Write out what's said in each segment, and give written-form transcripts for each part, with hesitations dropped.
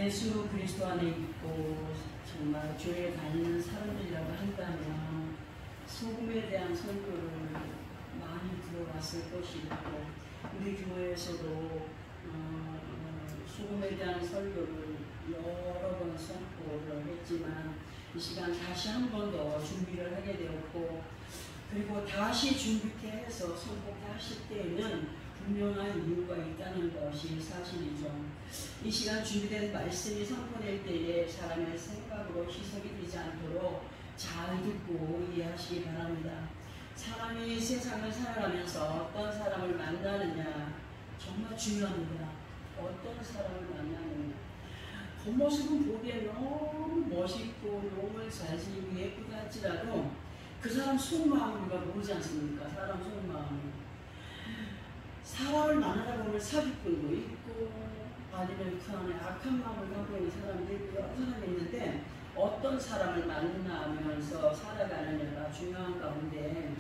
예수 그리스도 안에 있고 정말 교회 다니는 사람들이라고 한다면 소금에 대한 설교를 많이 들어봤을 것이고, 우리 교회에서도 소금에 대한 설교를 여러 번 선포를 했지만 이 시간 다시 한 번 더 준비를 하게 되었고, 그리고 다시 준비해서 선포하실 때에는 분명한 이유가 있다는 것이 사실이죠. 이 시간 준비된 말씀이 선포될 때에 사람의 생각으로 희석이 되지 않도록 잘 듣고 이해하시기 바랍니다. 사람이 세상을 살아가면서 어떤 사람을 만나느냐 정말 중요합니다. 어떤 사람을 만나느냐. 겉모습은 보기에 너무 멋있고 너무 잘생기고 예쁘다 할지라도 그 사람 속마음을 우리가 모르지 않습니까? 사람 속마음을. 사람을 만나다 보면 사기꾼도 있고 아니면 그 안에 악한 마음을 갖고 있는 사람도 있고 여러 사람이 있는데, 어떤 사람을 만나면서 살아가느냐가 중요한 가운데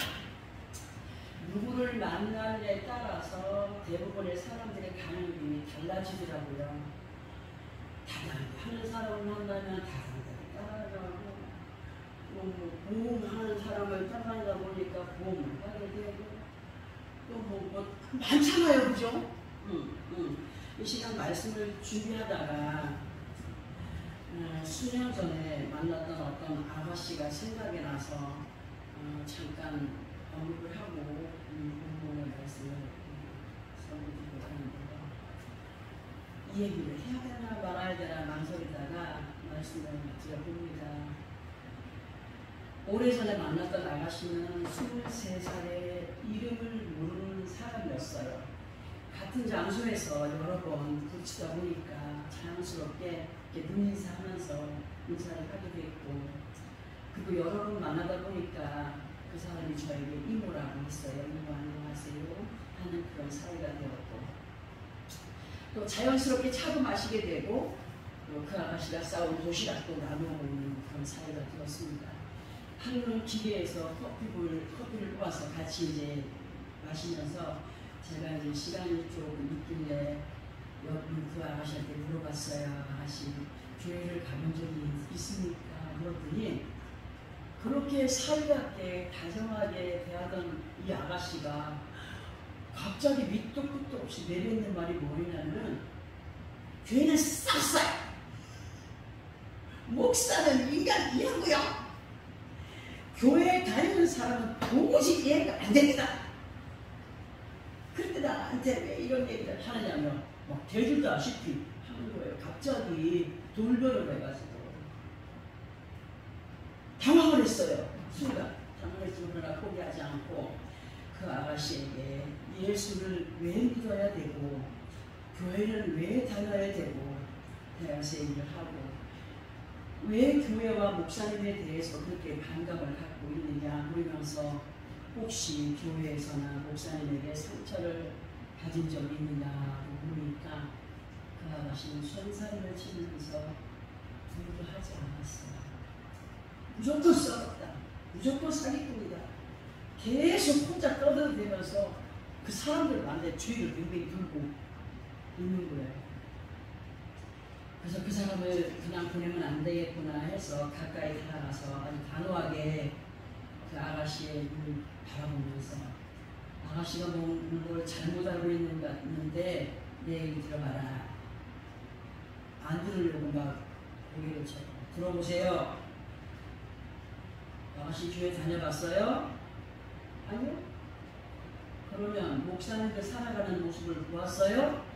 누구를 만나느냐에 따라서 대부분의 사람들의 반응이 달라지더라고요. 다단하게 하는 사람을 만나면 다단하게 따라가고, 또 보험하는 사람을 따라가다 보니까 보험을 하게 되고, 또 뭐 많잖아요, 그죠? 이 시간 말씀을 준비하다가 수년 전에 만났던 어떤 아가씨가 생각이 나서 잠깐 언급을 하고 본문의 말씀을 선보이고 하는데요. 이 얘기를 해야 되나 말아야 되나 망설이다가 말씀을 드려봅니다. 오래전에 만났던 아가씨는 23살에 이름을 모르는 사람이었어요. 같은 장소에서 여러 번 부딪히다 보니까 자연스럽게 눈인사하면서 인사를 하게 됐고, 그리고 여러 번 만나다 보니까 그 사람이 저에게 이모라고 했어요. 이모 안녕하세요 하는 그런 사이가 되었고, 또 자연스럽게 차도 마시게 되고, 또 그 아가씨가 싸온 도시락도 나누어 먹는 그런 사이가 되었습니다. 하루는 기계에서 커피를 뽑아서 같이 이제 마시면서 제가 이제 시간이 조금 있길래 옆 그 아가씨한테 물어봤어요. 아가씨, 교회를 가본 적이 있습니까? 물었더니 그렇게 사이좋게 다정하게 대하던 이 아가씨가 갑자기 밑도 끝도 없이 내려있는 말이 뭐냐면, 교회는 쌌어요. 목사는 인간이라고요. 교회에 다니는 사람은 도무지 이해가 안 됩니다. 그런데 나한테 왜 이런 얘기를 하느냐며 막 대들도 아시피 하는 거예요. 갑자기 돌변을 해가지고 당황을 했어요. 순간 당황했지만 그러나 포기하지 않고 그 아가씨에게 예수를 왜 믿어야 되고 교회는 왜 다녀야 되고 대화해서 얘기를 하고, 왜 교회와 목사님에 대해서 그렇게 반감을 갖고 있느냐 물으면서 혹시 교회에서나 목사님에게 상처를 가진 적이 있느냐고 물으니까 그 아가씨는 손살을 치면서 부르도 하지 않았어요. 무조건 썩었다. 무조건 사기꾼이다. 계속 혼자 떠들어대면서 그 사람들 만나에 주의를 빙빙 돌고 있는 거예요. 그래서 그 사람을 그냥 보내면 안 되겠구나 해서 가까이 다가가서 아주 단호하게 그 아가씨의 눈을 바라보면서, 아가씨가 뭘 잘못 알고 있는데 내 얘기 들어봐라. 안 들으려고 막 고개를 쳐. 들어보세요. 아가씨 교회 다녀봤어요? 아니요. 그러면 목사님들 살아가는 모습을 보았어요?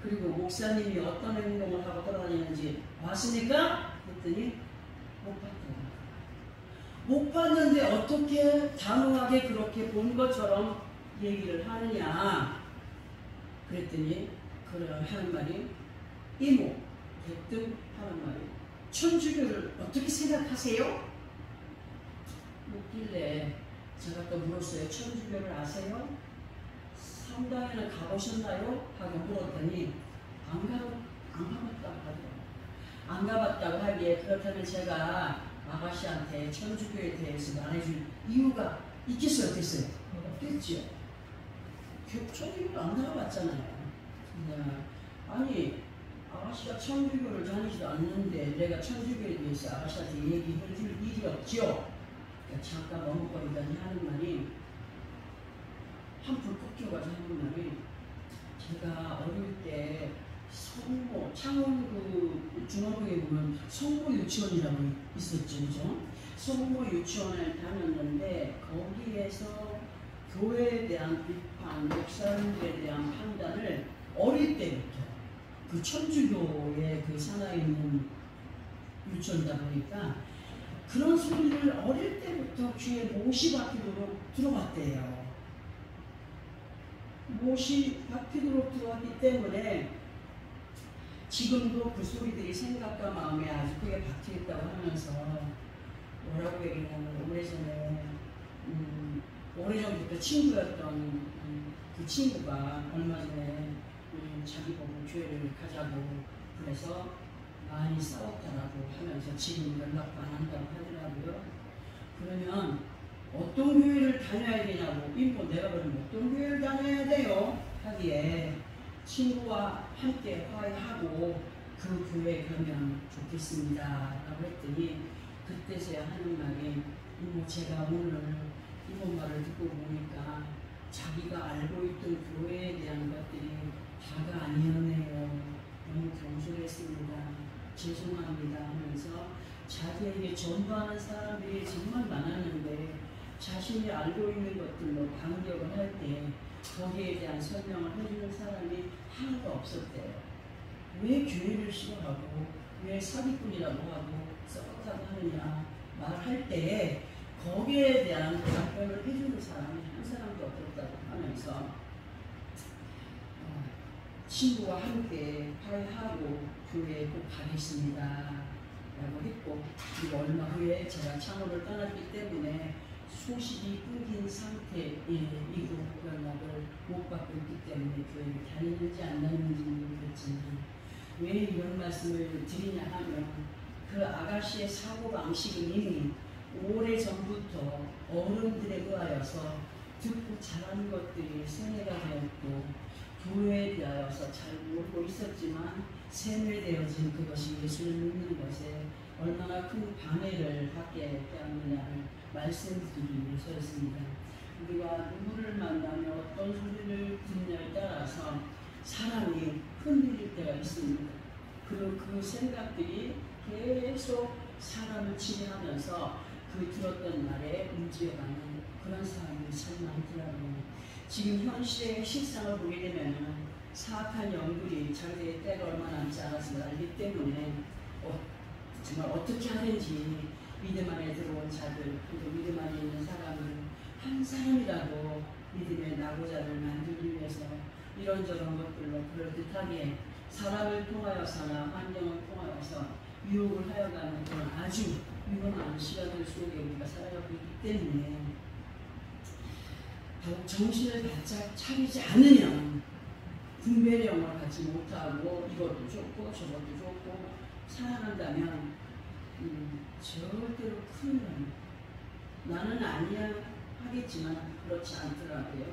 그리고 목사님이 어떤 행동을 하고 돌아다니는지 봤습니까? 했더니 못 봤더라고요. 못 봤는데 어떻게 단호하게 그렇게 본 것처럼 얘기를 하느냐 그랬더니 하는 말이 이모 대뜸 하는 말이 천주교를 어떻게 생각하세요? 묻길래 제가 또 물었어요. 천주교를 아세요? 성당에는 가보셨나요? 하고 물었더니 안 가봤다고 하더라고요. 안 가봤다고 하기에 그렇다면 제가 아가씨한테 천주교에 대해서 말해줄 이유가 있겠어요? 없겠어요? 없겠지요. 천주교를 안 나가봤잖아요. 아니 아가씨가 천주교를 다니지도 않는데 내가 천주교에 대해서 아가씨한테 얘기해 줄 일이 없지요. 그러니까 잠깐 머뭇거리더니 하는 말이, 한풀 꺾여가지고 하는 말이, 제가 어릴 때 성모, 창원 그 중앙부에 보면 성모 유치원이라고 있었죠, 그죠? 성모 유치원을 다녔는데 거기에서 교회에 대한 비판, 목사님들에 대한 판단을 어릴 때부터, 그 천주교의 그 산하에 있는 유치원이다 보니까 그런 소리를 어릴 때부터 귀에 못이 박히도록 들어봤대요. 못이 박히도록 들어왔기 때문에 지금도 그 소리들이 생각과 마음에 아주 크게 박혀있다고 하면서 뭐라고 얘기하냐면, 오래전부터 친구였던 그 친구가 얼마 전에 자기 보고 교회를 가자고 그래서 많이 싸웠다라고 하면서 지금 연락도 안 한다고 하더라고요. 그러면 어떤 교회를 다녀야 되냐고, 인모 내가 그러면 어떤 교회를 다녀야 돼요? 하기에 친구와 함께 화해하고 그 교회에 가면 좋겠습니다 라고 했더니, 그때서야 하는 말이, 인모 제가 오늘 이번 말을 듣고 보니까 자기가 알고 있던 교회에 대한 것들이 다가 아니었네요. 너무 경솔했습니다. 죄송합니다 하면서 자기에게 전도하는 사람들이 정말 많았는데 자신이 알고 있는 것들로 반격을 할 때 거기에 대한 설명을 해주는 사람이 하나도 없었대요. 왜 교회를 싫어하고 왜 사기꾼이라고 하고 썩었다고 하느냐 말할 때 거기에 대한 답변을 해주는 사람이 한 사람도 없었다고 하면서 친구와 함께 화해하고 교회에 꼭 가겠습니다 라고 했고, 그리고 얼마 후에 제가 창원을 떠났기 때문에 소식이 끊긴 상태이고 연락을 못 받고 있기 때문에 교회를 다니는지 안 다니는지 모르겠지만, 왜 이런 말씀을 드리냐 하면, 그 아가씨의 사고방식은 이미 오래전부터 어른들에 의하여서 듣고 자란 것들이 세뇌가 되었고, 교회에 대하여서 잘 모르고 있었지만 세뇌되어진 그것이 예수를 믿는 것에 얼마나 큰 방해를 받게 되었느냐를 말씀드리기 위해서였습니다. 우리가 누구를 만나며 어떤 소리를 듣느냐에 따라서 사람이 흔들릴 때가 있습니다. 그리고 그 생각들이 계속 사람을 지배하면서 그 들었던 말에 움직여가는 그런 사람들이 참 많더라고요. 지금 현실의 실상을 보게 되면 사악한 영들이 자기의 때가 얼마 남지 않았음을 알기 때문에 정말 어떻게 하든지 믿음 안에 들어온 자들, 그리고 믿음 안에 있는 사람을 한 사람이라도 믿음의 낙오자를 만들기 위해서 이런저런 것들로 그럴듯하게 사람을 통하여서나 환경을 통하여서 유혹을 하여가는 그런 아주 위험한 시간들 속에 우리가 살아가고 있기 때문에 더욱 정신을 바짝 차리지 않으면 분별력을 갖지 못하고 이것도 좋고 저것도 좋고 살아간다면 절대로 큰일 납니다. 나는 아니야 하겠지만 그렇지 않더라고요.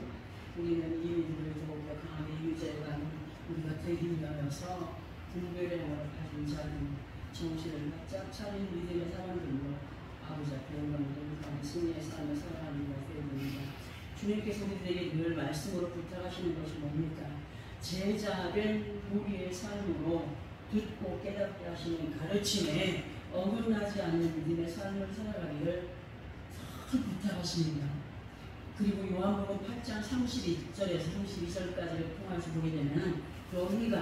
우리는 이민들을 더욱더 강하게 유지해가는 우리가 되기 위하여서 분별력을 가진 자는 정신을 바짝 차린 믿음의 사람들로 아버지 앞에 영광을 돌리는 승리의 삶을 살아가는 것이 되어야 됩니다. 주님께서 우리들에게 늘 말씀으로 부탁하시는 것이 뭡니까? 제자된 우리의 삶으로 듣고 깨닫게 하시는 가르침에 어긋나지 않는 믿음의 삶을 살아가기를 늘 부탁하십니다. 그리고 요한복음 8장 32절에서 32절까지를 통해서 보게 되면, 너희가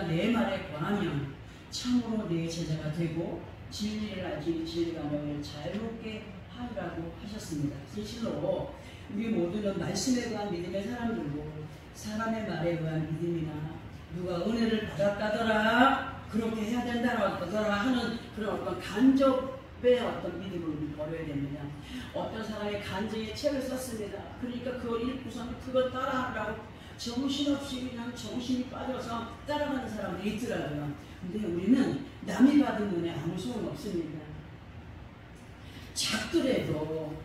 내 말에 권하면 참으로 내 제자가 되고 진리를 알지 진리가 너희를 자유롭게 하리라고 하셨습니다. 실로 우리 모두는 말씀에 관한 믿음의 사람들고, 사람의 말에 의한 믿음이나 누가 은혜를 받았다더라 그렇게 해야 된다더라 하는 그런 어떤 간접의 어떤 믿음을 버려야 됩니다. 어떤 사람이 간증의 책을 썼습니다. 그러니까 그걸 읽고선 그걸 따라하라고 정신없이 그냥 정신이 빠져서 따라가는 사람들이 있더라고요. 근데 우리는 남이 받은 은혜 아무 소용 없습니다. 작더라도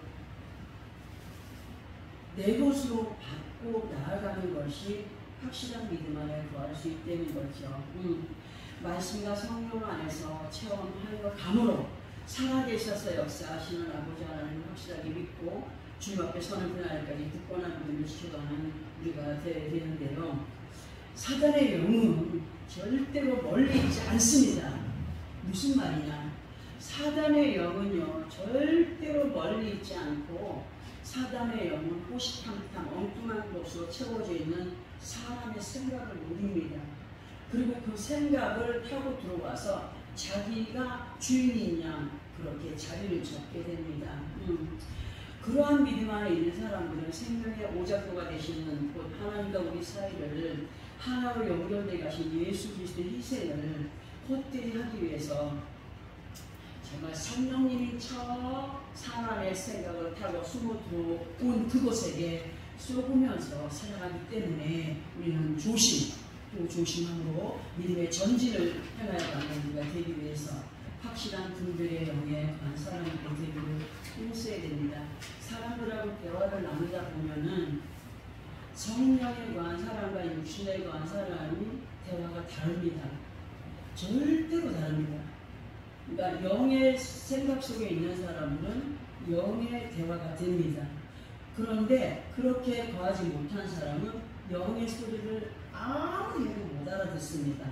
내 것으로 받고 나아가는 것이 확실한 믿음 안에 거할 수 있다는 거죠. 말씀과 성령 안에서 체험하여 감으로 살아계셔서 역사하시는 아버지 하나님을 확실하게 믿고 주님 앞에 서는 그날까지 굳건한 믿음을 지켜가는 우리가 되어야 되는데요. 사단의 영은 절대로 멀리 있지 않습니다. 무슨 말이냐? 사단의 영은요 절대로 멀리 있지 않고 사단의 영은 호시탐탐 엉뚱한 곳으로 채워져 있는 사람의 생각을 노립니다. 그리고 그 생각을 타고 들어와서 자기가 주인인 양 그렇게 자리를 잡게 됩니다. 그러한 믿음 안에 있는 사람들은 생명의 오작도가 되시는 곧 하나님과 우리 사이를 하나로 연결되어 가신 예수 그리스도의 희생을 헛되이 하기 위해서 정말 성령님이 저 사람의 생각을 타고 숨어 들어온 그곳에게 쏘으면서 살아가기 때문에 우리는 또 조심함으로 믿음의 전진을 행하여 가는 우리가 되기 위해서 확실한 분들의 영에 관한 사람들이 되기를 힘써야 됩니다. 사람들하고 대화를 나누다 보면은 성령에 관한 사람과 육신에 관한 사람이 대화가 다릅니다. 절대로 다릅니다. 그러니까 영의 생각 속에 있는 사람은 영의 대화가 됩니다. 그런데 그렇게 거하지 못한 사람은 영의 소리를 아무리 해도 못 알아듣습니다.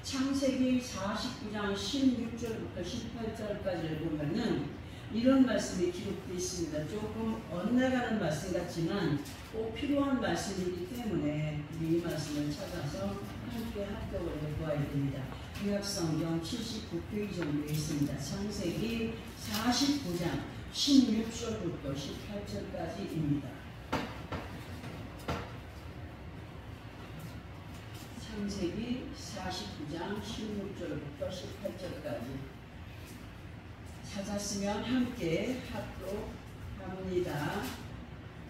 창세기 49장 16절부터 18절까지를 보면은 이런 말씀이 기록되어 있습니다. 조금 엇나가는 말씀 같지만 꼭 필요한 말씀이기 때문에 우리 이 말씀을 찾아서 함께 합격을 해보아야 됩니다. 구약성경 79페이지 정도에 있습니다. 창세기 49장 16절부터 18절까지입니다. 창세기 49장 16절부터 18절까지 찾았으면 함께 합독합니다.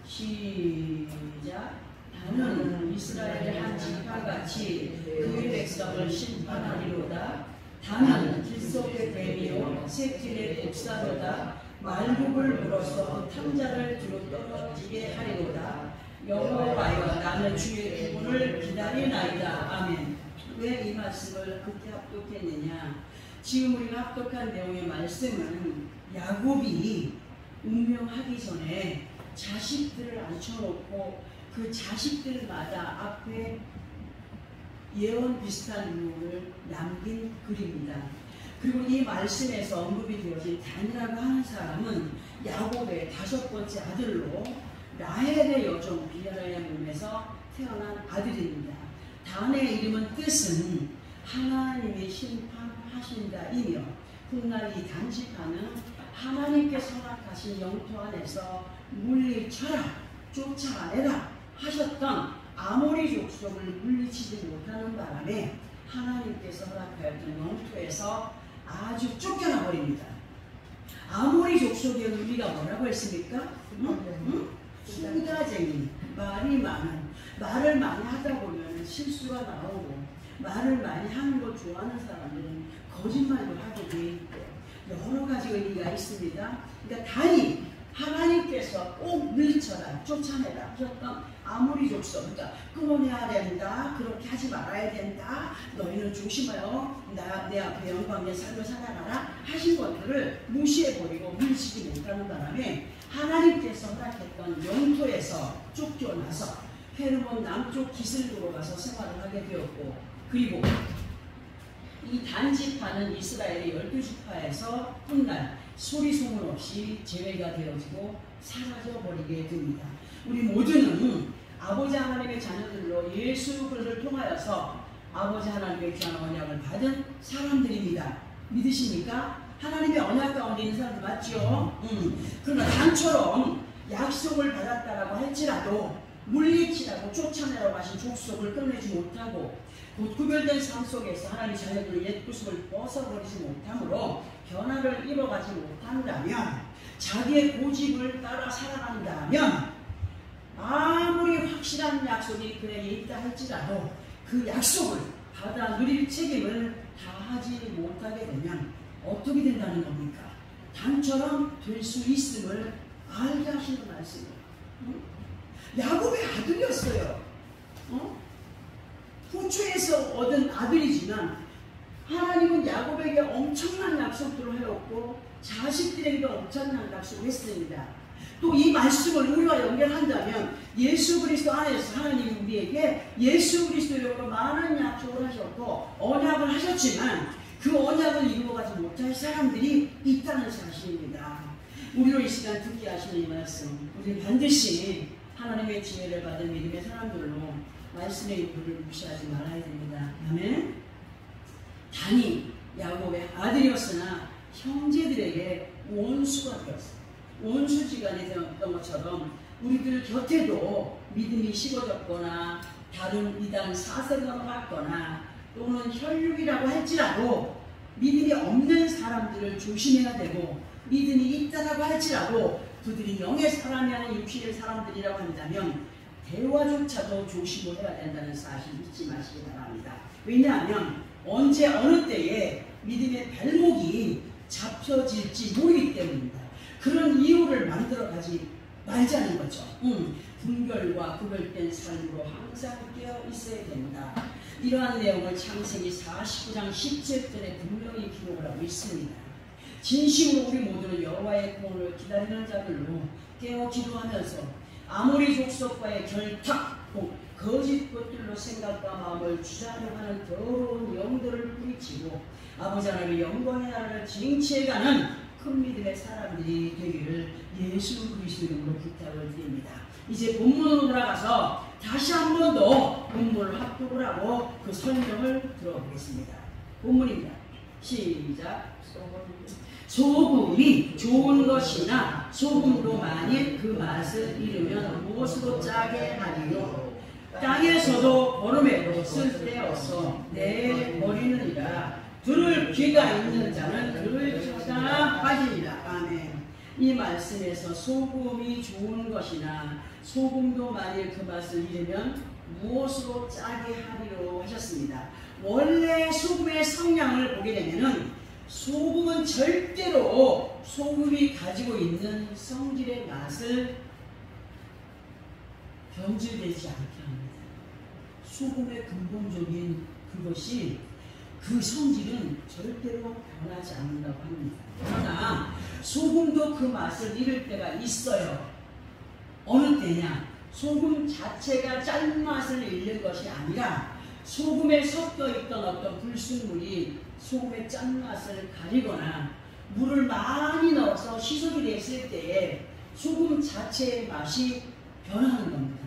시작. 다는 이스라엘의 한 지파같이 그의 백성을 심판하리로다. 다는 길속의 뱀이요 새끼의 독사로다. 말굽을 물어서 탐자를 뒤로 떨어지게 하리로다. 여호와여 나는 주의 구원을 기다리나이다. 아멘. 왜 이 말씀을 그렇게 합독했느냐? 지금 우리가 합독한 내용의 말씀은 야곱이 운명하기 전에 자식들을 앉혀놓고 그 자식들마다 앞에 예언 비슷한 유언을 남긴 글입니다. 그리고 이 말씀에서 언급이 되어진 단이라고 하는 사람은 야곱의 5번째 아들로 라헬의 여종 빌하의 몸에서 태어난 아들입니다. 단의 이름은 뜻은 하나님이 심판하신다이며 훗날 이 단지파는 하나님께서 허락하신 영토 안에서 물리쳐라 쫓아내라 하셨던 아모리 족속을 물리치지 못하는 바람에 하나님께서 허락하였던 영토에서 아주 쫓겨나 버립니다. 아모리 족속의 우리가 뭐라고 했습니까? 수다쟁이, 말이 많은, 말을 많이 하다 보면 실수가 나오고 말을 많이 하는 걸 좋아하는 사람들은 거짓말도 하게 돼 있고 여러 가지 의미가 있습니다. 그러니까 단이 하나님께서 꼭 물리쳐라 쫓아내라 하셨던 아모리 족속, 그러니까 끊어내야 된다, 그렇게 하지 말아야 된다, 너희는 조심하여 내 앞에 영광의 삶을 살아가라 하신 것들을 무시해버리고 물리치지 못하는 바람에 하나님께서 허락했던 영토에서 쫓겨나서 헤르몬 남쪽 기슬로로 가서 생활을 하게 되었고, 그리고 이 단지파는 이스라엘의 12지파에서 훗날 소리 소문 없이 제외가 되어지고 사라져버리게 됩니다. 우리 모두는 아버지 하나님의 자녀들로 예수 그리스도를 통하여서 아버지 하나님의 귀한 언약을 받은 사람들입니다. 믿으십니까? 하나님의 언약 가운데 있는 사람들 맞죠? 그러나 단처럼 약속을 받았다라고 할지라도 물리치라고 쫓아내라고 하신 족속을 끝내지 못하고 곧 구별된 삶 속에서 하나님의 자녀들의 옛 구습을 벗어버리지 못함으로 변화를 이뤄가지 못한다면, 자기의 고집을 따라 살아간다면 아무리 확실한 약속이 그에게 있다 할지라도 그 약속을 받아 누릴 책임을 다하지 못하게 되면 어떻게 된다는 겁니까? 단처럼 될 수 있음을 알게 하시는 말씀이에요. 야곱의 아들이었어요. 후추에서 얻은 아들이지만 하나님은 야곱에게 엄청난 약속들을 해왔고 자식들에게도 엄청난 약속을 했습니다. 또 이 말씀을 우리와 연결한다면 예수 그리스도 안에서 하나님이 우리에게 예수 그리스도로 많은 약속을 하셨고 언약을 하셨지만 그 언약을 이루어가지 못할 사람들이 있다는 사실입니다. 우리로 이 시간 듣게 하시는 이 말씀, 우리는 반드시 하나님의 지혜를 받은 믿음의 사람들로 말씀의 인도를 무시하지 말아야 됩니다. 아멘. 단이 야곱의 아들이었으나 형제들에게 원수가 되었습니다. 원수지간이 되었던 것처럼 우리들 곁에도 믿음이 식어졌거나 다른 이단 사세가 받거나 또는 혈육이라고 할지라도 믿음이 없는 사람들을 조심해야 되고 믿음이 있다라고 할지라도 그들이 영의 사람이 아닌 육신의 사람들이라고 한다면 대화조차도 조심을 해야 된다는 사실 잊지 마시기 바랍니다. 왜냐하면 언제 어느 때에 믿음의 발목이 잡혀질지 모르기 때문입니다. 그런 이유를 만들어가지 말자는 거죠. 분별과 구별된 삶으로 항상 깨어 있어야 된다. 이러한 내용을 창세기 49장 17절에 분명히 기록을 하고 있습니다. 진심으로 우리 모두는 여호와의 구원을 기다리는 자들로 깨어 기도하면서 아모리 족속과의 결탁, 거짓 것들로 생각과 마음을 주장하려 하는 더러운 영들을 뿌리치고 아버지 하나님의 영광의 나라를 쟁취해가는 큰 믿음의 사람들이 되기를 예수 그리스도 이름으로 부탁을 드립니다. 이제 본문으로 돌아가서 다시 한 번 더 본문을 합독을 하고 그 설명을 들어보겠습니다. 본문입니다. 시작. 소금이 좋은 것이나 소금도 만일 그 맛을 잃으면 무엇으로 짜게 하리요. 땅에서도 거름에도 쓸데없어 내버리느니라. 들을 귀가 있는 자는 들을 찾아 빠지리라. 아멘. 이 말씀에서 소금이 좋은 것이나 소금도 만일 그 맛을 잃으면 무엇으로 짜게 하리로 하셨습니다. 원래 소금의 성향을 보게 되면은 소금은 절대로 소금이 가지고 있는 성질의 맛을 변질되지 않게 합니다. 소금의 근본적인 그것이 그 성질은 절대로 변하지 않는다고 합니다. 그러나 소금도 그 맛을 잃을 때가 있어요. 어느 때냐? 소금 자체가 짠맛을 잃는 것이 아니라 소금에 섞여 있던 어떤 불순물이 소금의 짠맛을 가리거나 물을 많이 넣어서 희석이 됐을 때에 소금 자체의 맛이 변하는 겁니다.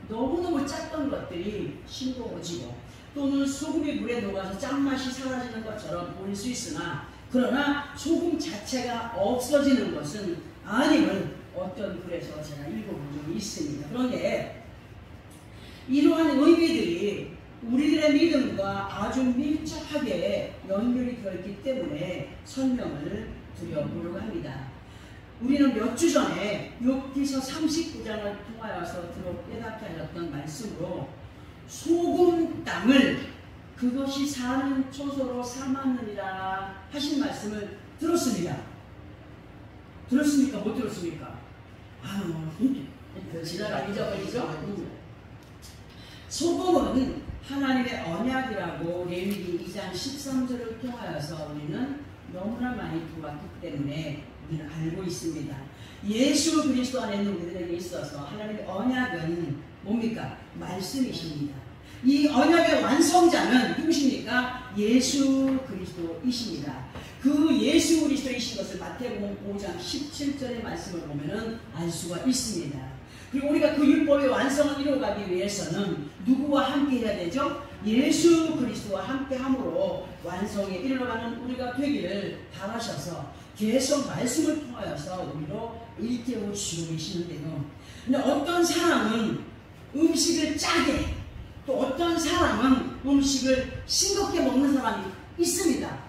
너무너무 짰던 것들이 싱거워지고 또는 소금이 물에 녹아서 짠맛이 사라지는 것처럼 보일 수 있으나 그러나 소금 자체가 없어지는 것은 아님을 어떤 글에서 제가 읽어본 적이 있습니다. 그런데 이러한 의미들이 우리들의 믿음과 아주 밀접하게 연결이 되어 있기 때문에 설명을 드려보려고 합니다. 우리는 몇 주 전에 욥기서 39장을 통하여서 깨닫게 하셨던 말씀으로 소금 땅을 그것이 사는 초소로 삼았느니라 하신 말씀을 들었습니다. 들었습니까? 못 들었습니까? 지나가 잊어버리죠? 소금은 하나님의 언약이라고 레위기 2장 13절을 통하여서 우리는 너무나 많이 보았기 때문에 우리는 알고 있습니다. 예수 그리스도 안에 있는 우리들에게 있어서 하나님의 언약은 뭡니까? 말씀이십니다. 이 언약의 완성자는 누구십니까? 예수 그리스도이십니다. 그 예수 그리스도이신 것을 마태복음 5장 17절의 말씀을 보면은 알 수가 있습니다. 그리고 우리가 그 율법의 완성을 이루어가기 위해서는 누구와 함께 해야 되죠? 예수 그리스도와 함께 함으로 완성에 이르러가는 우리가 되기를 바라셔서 계속 말씀을 통하여서 우리로 일깨워 주시고 계시는데요. 근데 어떤 사람은 음식을 짜게 또 어떤 사람은 음식을 싱겁게 먹는 사람이 있습니다.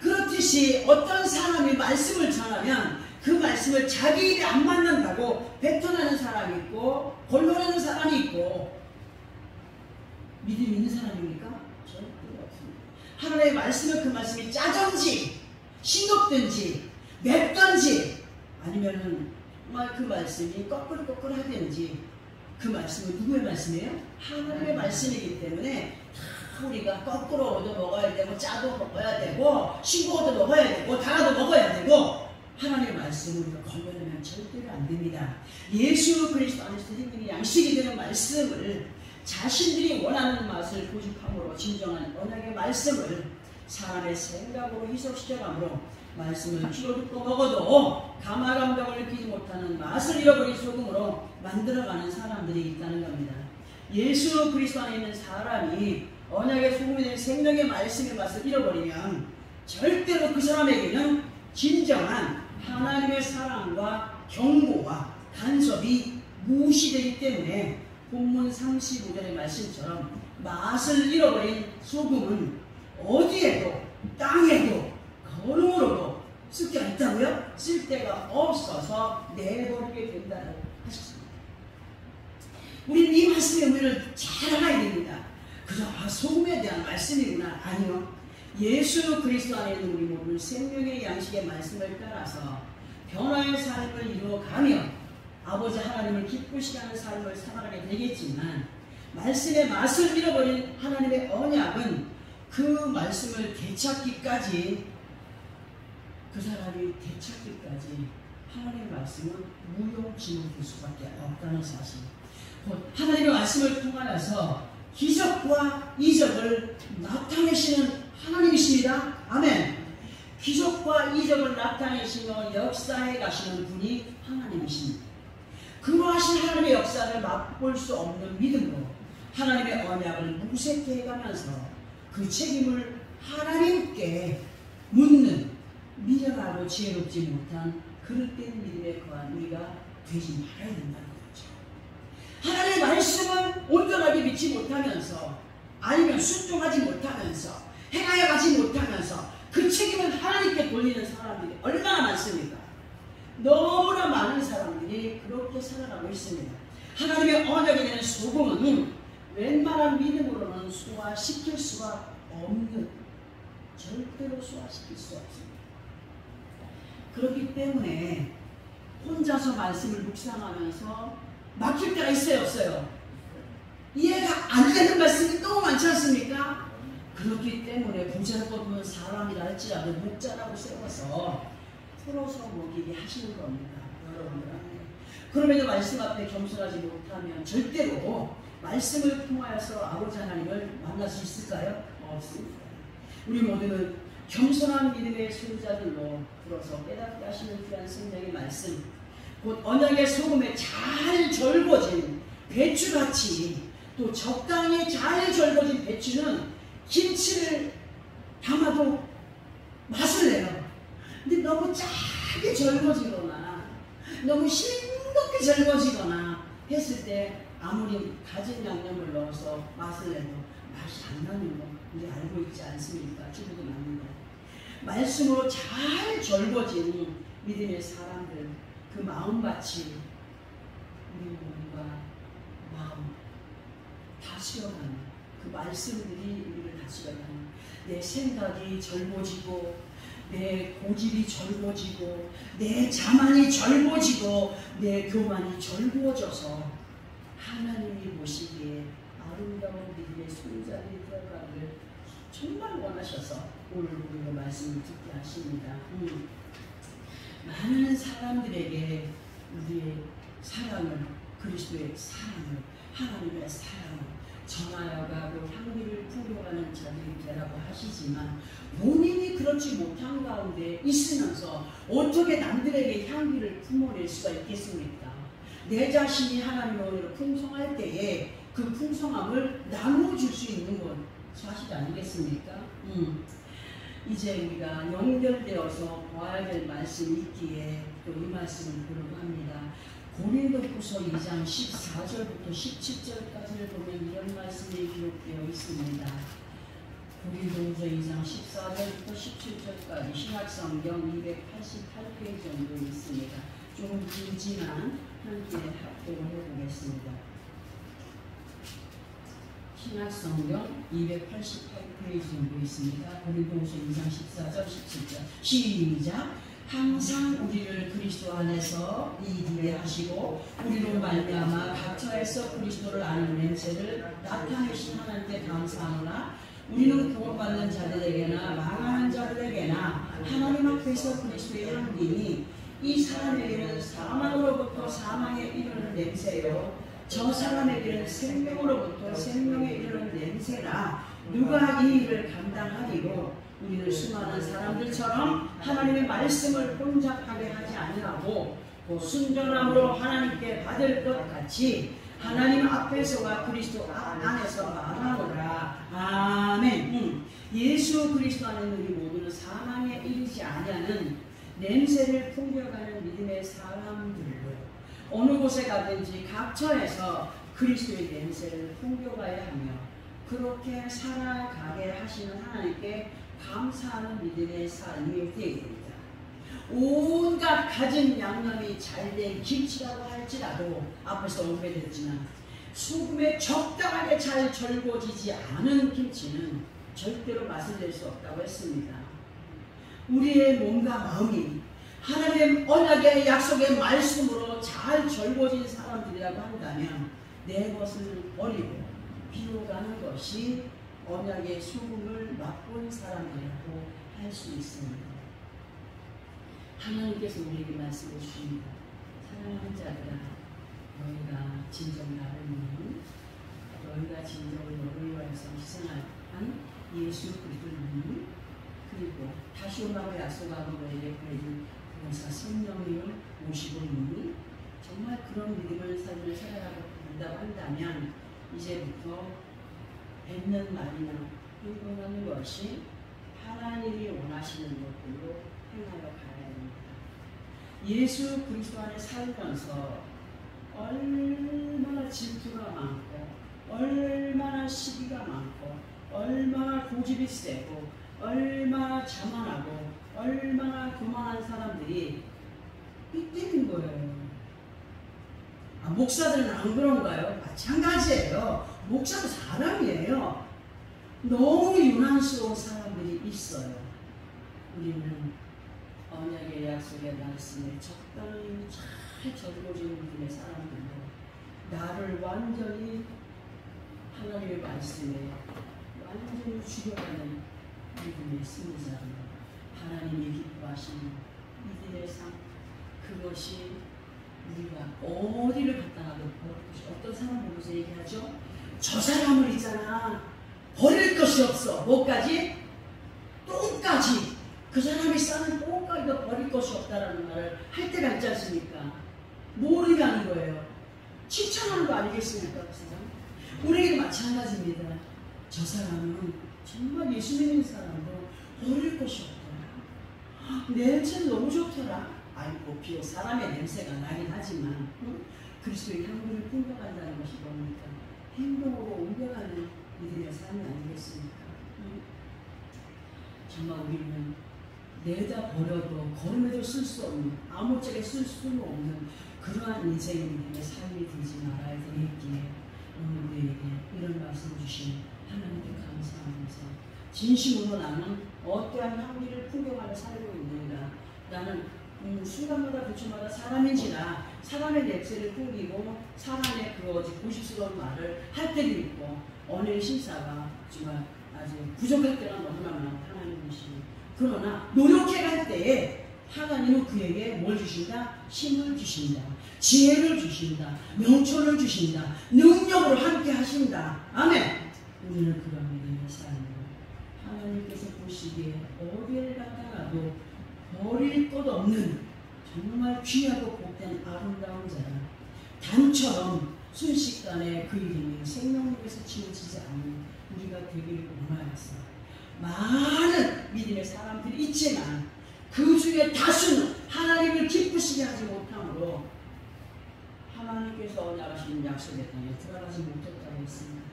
그렇듯이 어떤 사람이 말씀을 전하면 그 말씀을 자기 입에 안 맞는다고 뱉어내는 사람이 있고 걸러내는 사람이 있고 믿음 있는 사람입니까? 절대 없습니다. 하나님의 말씀을 그 말씀이 짜든지 싱겁든지 맵든지 아니면은 그 말씀이 꺼끌꺼끌하든지 그 말씀은 누구의 말씀이에요? 하나님의 말씀이기 때문에 우리가 거꾸로 얻어 먹어야 되고 짜도 먹어야 되고 싱거워도 먹어야 되고 달아도 먹어야 되고 하나님의 말씀을 우리가 걸러내면 절대로 안 됩니다. 예수 그리스도 안에서 생기는 양식이 되는 말씀을 자신들이 원하는 맛을 고집함으로 진정한 언약의 말씀을 사람의 생각으로 희석시켜감으로 말씀을 귀로 듣고 먹어도 감화감동을 느끼지 못하는 맛을 잃어버린 소금으로 만들어가는 사람들이 있다는 겁니다. 예수 그리스도 안에 있는 사람이 언약의 소금이 된 생명의 말씀의 맛을 잃어버리면 절대로 그 사람에게는 진정한 하나님의 사랑과 경고와 간섭이 무시되기 때문에 본문 35절의 말씀처럼 맛을 잃어버린 소금은 어디에도 땅에도 거름으로도 쓸 게 있다고요? 쓸 데가 없어서 내버리게 된다고 하셨습니다. 우리는 이 말씀의 의미를 잘 알아야 됩니다. 그저 소금에 대한 말씀이구나. 아니요. 예수 그리스도 안에 있는 우리 모두는 생명의 양식의 말씀을 따라서 변화의 삶을 이루어가며 아버지 하나님을 기쁘시게 하는 삶을 살아가게 되겠지만 말씀의 맛을 잃어버린 하나님의 언약은 그 말씀을 되찾기까지 그 사람이 되찾기까지 하나님의 말씀은 무용지물일 수밖에 없다는 사실. 곧 하나님의 말씀을 통하여서 기적과 이적을 나타내시는 하나님이십니다. 아멘. 기적과 이적을 나타내시며 역사해 가시는 분이 하나님이십니다. 그러하신 하나님의 역사를 맛볼 수 없는 믿음으로 하나님의 언약을 무색해 해가면서 그 책임을 하나님께 묻는 미련하고 지혜롭지 못한 그릇된 믿음에 거한 우리가 되지 말아야 된다는 거죠. 하나님의 말씀은 온전하게 믿지 못하면서 아니면 순종하지 못하면서 행하여 가지 못하면서 그 책임을 하나님께 돌리는 사람들이 얼마나 많습니까? 너무나 많은 사람들이 그렇게 살아가고 있습니다. 하나님의 언약이 되는 소금은 웬만한 믿음으로는 소화시킬 수가 없는, 절대로 소화시킬 수 없습니다. 그렇기 때문에 혼자서 말씀을 묵상하면서 막힐 때가 있어요, 없어요? 이해가 안 되는 말씀이 너무 많지 않습니까? 그렇기 때문에 보잘것없는 사람이라 할지라도 목자라고 세워서 풀어서 먹이게 하시는 겁니다. 여러분들한테. 그럼에도 말씀 앞에 겸손하지 못하면 절대로 말씀을 통하여서 아버지 하나님을 만날 수 있을까요? 없습니다. 우리 모두는 겸손한 믿음의 소유자들로 들어서 깨닫게 하시는 귀한 생명의 말씀, 곧 언약의 소금에 잘 절거진 배추같이, 또 적당히 잘 절거진 배추는 김치를 담아도 맛을 내요. 근데 너무 짜게 절거지거나 너무 싱겁게 절거지거나 했을 때 아무리 다진 양념을 넣어서 맛을 내도 맛이 안 나는 거 우리 알고 있지 않습니까? 주부도 맞는 거. 말씀으로 잘 절거진 믿음의 사람들, 그 마음밭이 우리 몸과 마음 다스려가는 그 말씀들이 우리를 다스려가는, 내 생각이 절거지고 내 고집이 절거지고 내 자만이 절거지고 내 교만이 절거져서 하나님이 보시기에 아름다운 믿음의 소유자들이 되어가기를 정말 원하셔서 오늘 우리가 말씀을 듣게 하십니다. 많은 사람들에게 우리의 사랑을, 그리스도의 사랑을, 하나님의 사랑을 전하여 가고 향기를 풍겨가는 자들이 되라고 하시지만 본인이 그렇지 못한 가운데 있으면서 어떻게 남들에게 향기를 품어낼 수가 있겠습니까? 내 자신이 하나님의 은혜로 풍성할 때에 그 풍성함을 나눠줄 수 있는 건 사실 아니겠습니까? 이제 우리가 연결되어서 봐야 될 말씀이 있기에 또 이 말씀을 보려고 합니다. 고린도후서 2장 14절부터 17절까지를 보면 이런 말씀이 기록되어 있습니다. 고린도후서 2장 14절부터 17절까지 신약성경 288페이지 정도 있습니다. 조금 길지만 함께 합독을 해보겠습니다. 신약성경 288페이지 정도 있습니다. 고린도후서 2장 14절 17절 시작. 항상 우리를 그리스도 안에서 이기게 하시고 우리로 말미암아 각처에서 그리스도를 아는 냄새를 나타내신 하나님께 감사하노라. 우리는 구원받는 자들에게나 망하는 자들에게나 하나님 앞에서 그리스도의 향기니 이 사람에게는 사망으로부터 사망에 이르는 냄새요 저 사람에게는 생명으로부터 생명에 이르는 냄새라. 누가 이 일을 감당하리요? 우리는 수많은 사람들처럼 하나님의 말씀을 혼잡하게 하지 아니하고 순전함으로 하나님께 받을 것 같이 하나님 앞에서와 그리스도 안에서 말하노라. 아멘. 예수 그리스도 안에 우리 모두는 사망에 이르지 아니하는 냄새를 풍겨가는 믿음의 사람들로 어느 곳에 가든지 각처에서 그리스도의 냄새를 풍겨가야 하며 그렇게 살아가게 하시는 하나님께 감사하는 믿음의 삶이 되겠습니다. 온갖 가진 양념이 잘된 김치라고 할지라도 앞에서 언급했지만 소금에 적당하게 잘 절거지지 않은 김치는 절대로 맛을 낼 수 없다고 했습니다. 우리의 몸과 마음이 하나님의 언약의 약속의 말씀으로 잘 절거진 사람들이라고 한다면 내 것을 버리고 비워가는 것이 언약의 소금을 맛본 사람들이라고 할 수 있습니다. 하나님께서 우리에게 말씀해 주십니다. 사랑하는 자들아, 너희가 진정 나를 믿는 너희가 진정을 너를 위하여서 희생한 예수 그리스도를 믿는 그리고 다시 오라고 약속하고 너희에게 보내준 구원사 성령님을 모시고 있니? 정말 그런 믿음을 삶을 살아가고 있다고 한다면 이제부터 뱉는 말이나 행동하는 것이 하나님이 원하시는 것들로 행하여 가야 합니다. 예수 그리스도 안에 살면서 얼마나 질투가 많고 얼마나 시기가 많고 얼마나 고집이 세고 얼마나 자만하고 얼마나 교만한 사람들이 삐뚤인 거예요. 목사들은 안 그런가요? 마찬가지예요. 목사도 사람이에요. 너무 유난스러운 사람들이 있어요. 우리는 언약의 약속의 말씀에 적당히 잘 절거진 믿음의 사람들로 나를 완전히 하나님의 말씀에 완전히 죽여가는 믿음의 승리자로 하나님이 기뻐하시는 믿음의 삶, 그것이 우리가 어디를 갔다 가도 어떤 사람 보면서 얘기하죠? 저 사람을 있잖아, 버릴 것이 없어. 뭐까지? 똥까지. 그 사람이 싸는 똥까지도 버릴 것이 없다라는 말을 할 때가 있지 않습니까? 모르는 거예요. 칭찬하는 거 아니겠습니까? 그 사람? 우리에게도 마찬가지입니다. 저 사람은 정말 예수 믿는 사람도 버릴 것이 없더라. 냄새는 너무 좋더라. 아이고, 비록 사람의 냄새가 나긴 하지만 그리스도의 향기를 풍겨간다는 것이 뭡니까? 행동으로 옮겨가는 믿음의 삶이 아니겠습니까? 정말 우리는 내다 버려도 걸음에도 쓸 수 없는, 아무짝에 쓸 수는 없는 그러한 인생의 믿음의 삶이 되지 말아야 되겠기에 오늘 우리에게 이런 말씀 주신 하나님께 감사하면서 진심으로 나는 어떠한 향기를 풍경하며 살고 있는가. 나는 순간마다 부처마다 사람인지라 사람의 냄새를 풍기고 사람의 그 어지 고집스러운 말을 할 때도 있고 언어의 심사가 정말 아주 부족할 때가 너무나 많은 하나님이시니, 그러나 노력해갈 때에 하나님은 그에게 뭘 주신다? 힘을 주신다. 지혜를 주신다. 명철을 주신다. 능력으로 함께 하신다. 아멘. 우리는 그런 믿음의 삶으로 하나님께서 보시기에 어디를 갔다가도 버릴 것 없는 정말 귀하고 복된 아름다운 자라, 단처럼 순식간에 그 이름이 생명력에서 지워지지 않는 우리가 되기를 원하였어. 많은 믿음의 사람들이 있지만 그 중에 다수는 하나님을 기쁘시게 하지 못함으로 하나님께서 언약하신 약속의 땅에 들어가지 못했다고 했습니다.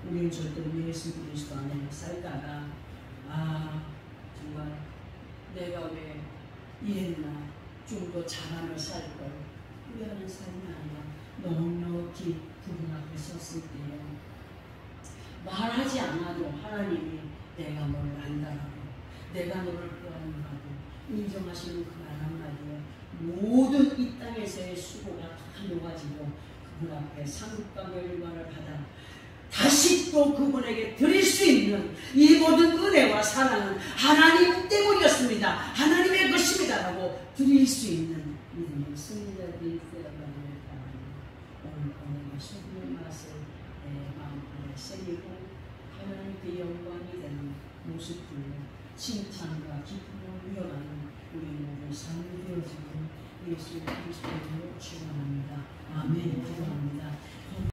우리는 절대로 예수 그리스도 안에 살다가 정말 내가 왜 이랬나, 좀 더 잘하며 살걸 후회하는 삶이 아니라 넉넉히 그분 앞에 섰을 때에 말하지 않아도 하나님이 내가 뭘 안다라고, 내가 너를 보아하고 인정하시는 그 말 한마디에 모든 이 땅에서의 수고가 다 녹아지고 그분 앞에 상급과 멸관을 받아 다시 또 그분에게 드릴 수 있는 이 모든 은혜와 사랑은 하나님 때문이었습니다. 하나님의 것입니다라고 드릴 수 있는 믿음의 승리자들이 되어가기를 바랍니다. 오늘 오늘 소금의 맛을 내 마음에 새기고 하나님께 영광이 되는 모습들로 칭찬과 기쁨을 누려가는 우리 모든 삶이 되어지고 예수 그리스도로 축원합니다. 아멘. 기도합니다.